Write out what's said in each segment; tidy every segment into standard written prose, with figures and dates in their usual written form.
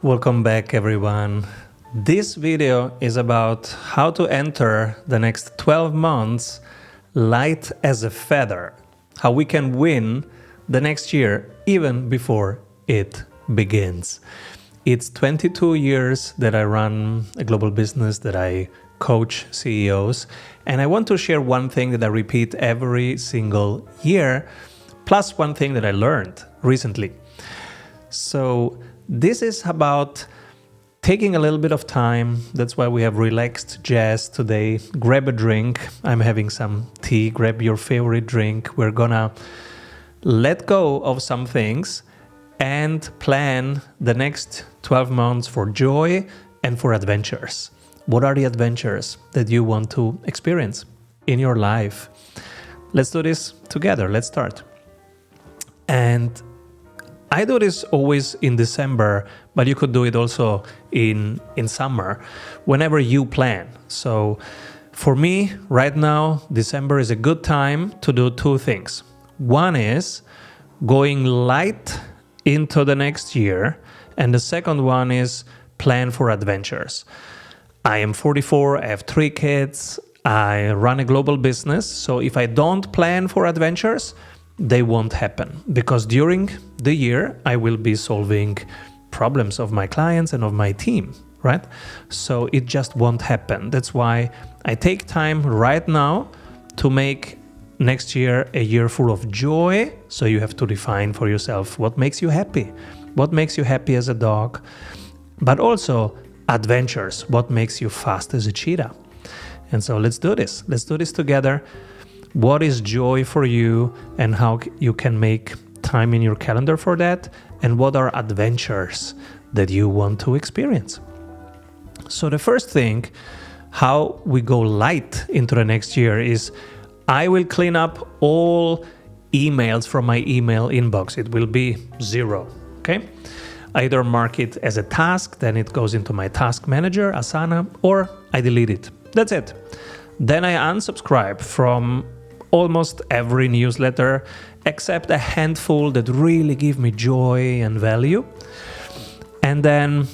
Welcome back, everyone. This video is about how to enter the next 12 months light as a feather, how we can win the next year even before it begins. It's 22 years that I run a global business, that I coach CEOs, and I want to share one thing that I repeat every single year, plus one thing that I learned recently. So this is about taking a little bit of time. That's why we have relaxed jazz today. Grab a drink. I'm having some tea. Grab your favorite drink. We're gonna let go of some things and plan the next 12 months for joy and for adventures. What are the adventures that you want to experience in your life? Let's do this together. Let's start. And I do this always in December, but you could do it also in summer, whenever you plan. So for me, right now, December is a good time to do two things. One is going light into the next year, and the second one is plan for adventures. I am 44, I have 3 kids, I run a global business, so if I don't plan for adventures, they won't happen, because during the year I will be solving problems of my clients and of my team, right? So it just won't happen. That's why I take time right now to make next year a year full of joy. So you have to define for yourself what makes you happy, what makes you happy as a dog, but also adventures, what makes you fast as a cheetah. And so let's do this. Let's do this together. What is joy for you and how you can make time in your calendar for that, and what are adventures that you want to experience. So the first thing, how we go light into the next year, is I will clean up all emails from my email inbox. It will be 0, okay? I either mark it as a task, then it goes into my task manager, Asana, or I delete it. That's it. Then I unsubscribe from almost every newsletter, except a handful that really give me joy and value. And then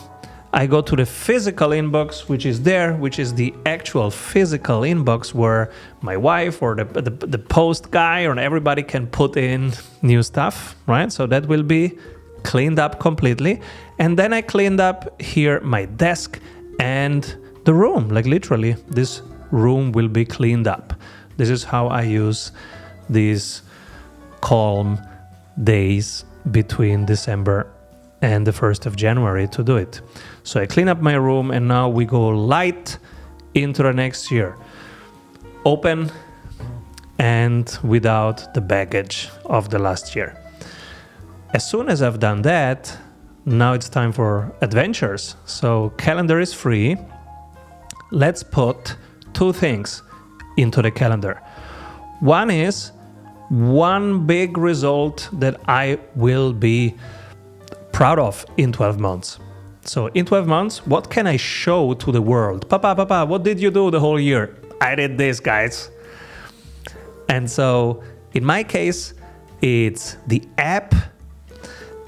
I go to the physical inbox, which is there, which is the actual physical inbox where my wife or the post guy or everybody can put in new stuff, right? So that will be cleaned up completely. And then I cleaned up here my desk and the room, like literally this room will be cleaned up. This is how I use these calm days between December and the 1st of January to do it. So I clean up my room and now we go light into the next year. Open and without the baggage of the last year. As soon as I've done that, now it's time for adventures. So calendar is free. Let's put 2 things into the calendar. One is one big result that I will be proud of in 12 months. So in 12 months, what can I show to the world? Papa, what did you do the whole year? I did this, guys. And so in my case, it's the app,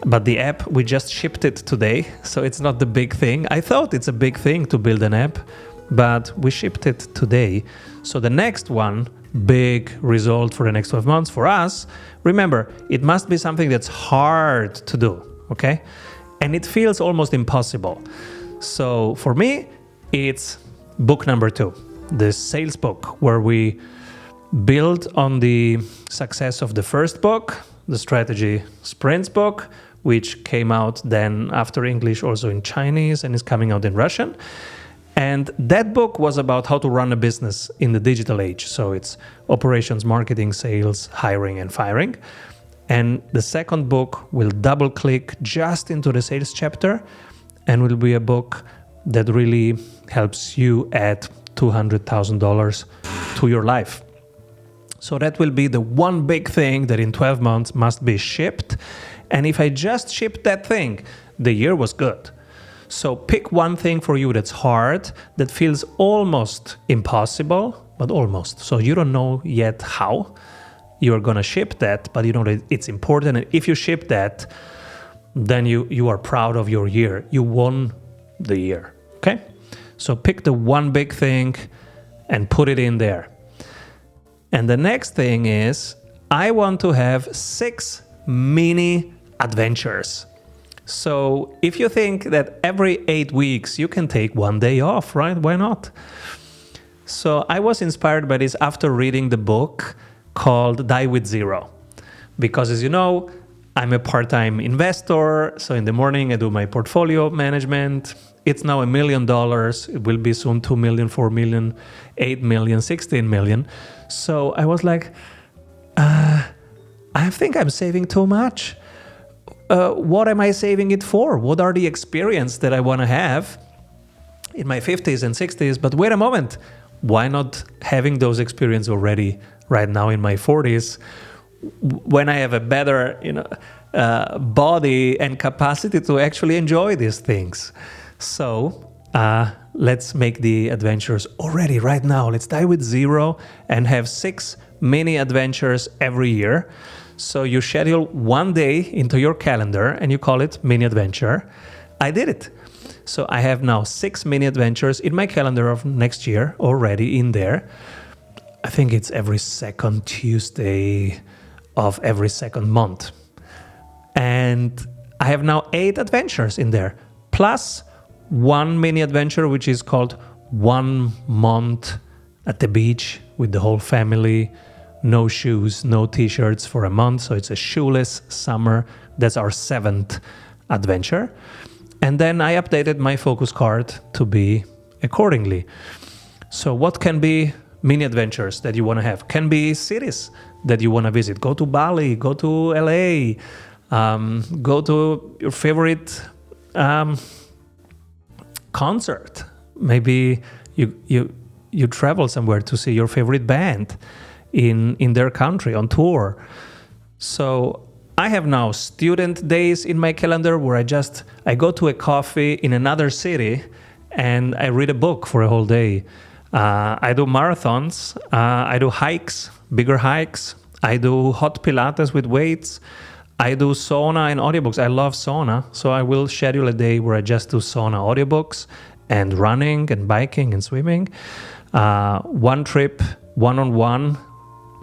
but the app, we just shipped it today. So it's not the big thing. I thought it's a big thing to build an app, but we shipped it today. So the next one, big result for the next 12 months for us, remember, it must be something that's hard to do, okay? And it feels almost impossible. So for me, it's book number 2, the sales book, where we build on the success of the first book, the Strategy Sprints book, which came out then after English also in Chinese and is coming out in Russian. And that book was about how to run a business in the digital age. So it's operations, marketing, sales, hiring, and firing. And the second book will double click just into the sales chapter and will be a book that really helps you add $200,000 to your life. So that will be the one big thing that in 12 months must be shipped. And if I just shipped that thing, the year was good. So pick one thing for you that's hard, that feels almost impossible, but almost. So you don't know yet how you're going to ship that, but you know that it's important. And if you ship that, then you are proud of your year. You won the year, okay? So pick the one big thing and put it in there. And the next thing is, I want to have 6 mini adventures. So if you think that every 8 weeks you can take 1 day off, right? Why not? So I was inspired by this after reading the book called Die with Zero. Because as you know, I'm a part-time investor. So in the morning I do my portfolio management. It's now $1 million. It will be soon 2 million, 4 million, 8 million, 16 million. So I was like, I think I'm saving too much. What am I saving it for? What are the experiences that I want to have in my 50s and 60s? But wait a moment. Why not having those experiences already right now in my 40s when I have a better, body and capacity to actually enjoy these things? So let's make the adventures already right now. Let's die with zero and have 6 mini adventures every year. So you schedule 1 day into your calendar and you call it mini adventure. I did it. So I have now 6 mini adventures in my calendar of next year already in there. I think it's every second Tuesday of every second month. And I have now 8 adventures in there, plus 1 mini adventure, which is called 1 month at the beach with the whole family. No shoes, no t-shirts for a month. So it's a shoeless summer. That's our 7th adventure. And then I updated my focus card to be accordingly. So what can be mini adventures that you want to have? Can be cities that you want to visit. Go to Bali, go to LA, go to your favorite concert. Maybe you travel somewhere to see your favorite band in their country on tour. So I have now student days in my calendar where I go to a coffee in another city and I read a book for a whole day. I do marathons, I do hikes, bigger hikes. I do hot Pilates with weights. I do sauna and audiobooks. I love sauna, so I will schedule a day where I just do sauna audiobooks and running and biking and swimming. 1 trip, one-on-one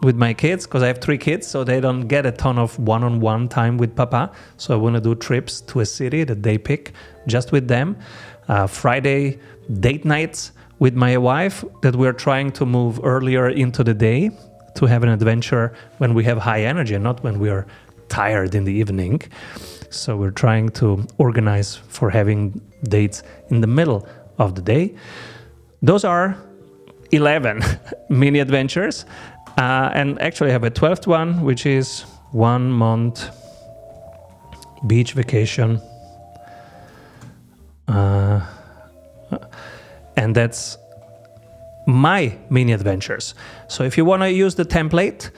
with my kids, because I have 3 kids, so they don't get a ton of one-on-one time with Papa. So I want to do trips to a city that they pick just with them. Friday date nights with my wife that we're trying to move earlier into the day to have an adventure when we have high energy and not when we are tired in the evening. So we're trying to organize for having dates in the middle of the day. Those are 11 mini adventures. And actually I have a 12th one, which is 1 month beach vacation. And that's my mini adventures. So if you want to use the template,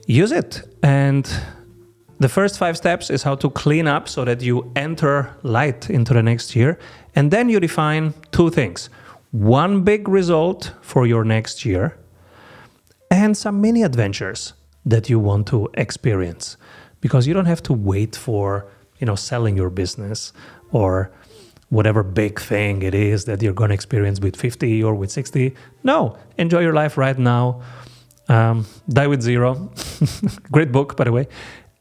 use it. And the first 5 steps is how to clean up so that you enter light into the next year. And then you define 2 things. 1 big result for your next year and some mini adventures that you want to experience. Because you don't have to wait for, selling your business or whatever big thing it is that you're going to experience with 50 or with 60. No, enjoy your life right now. Die with Zero. Great book, by the way.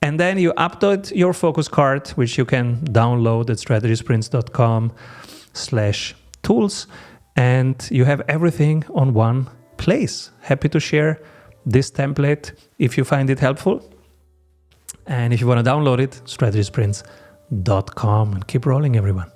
And then you upload your focus card, which you can download at strategysprints.com/tools. And you have everything on one place. Happy to share this template if you find it helpful. And if you want to download it, strategysprints.com. And keep rolling, everyone.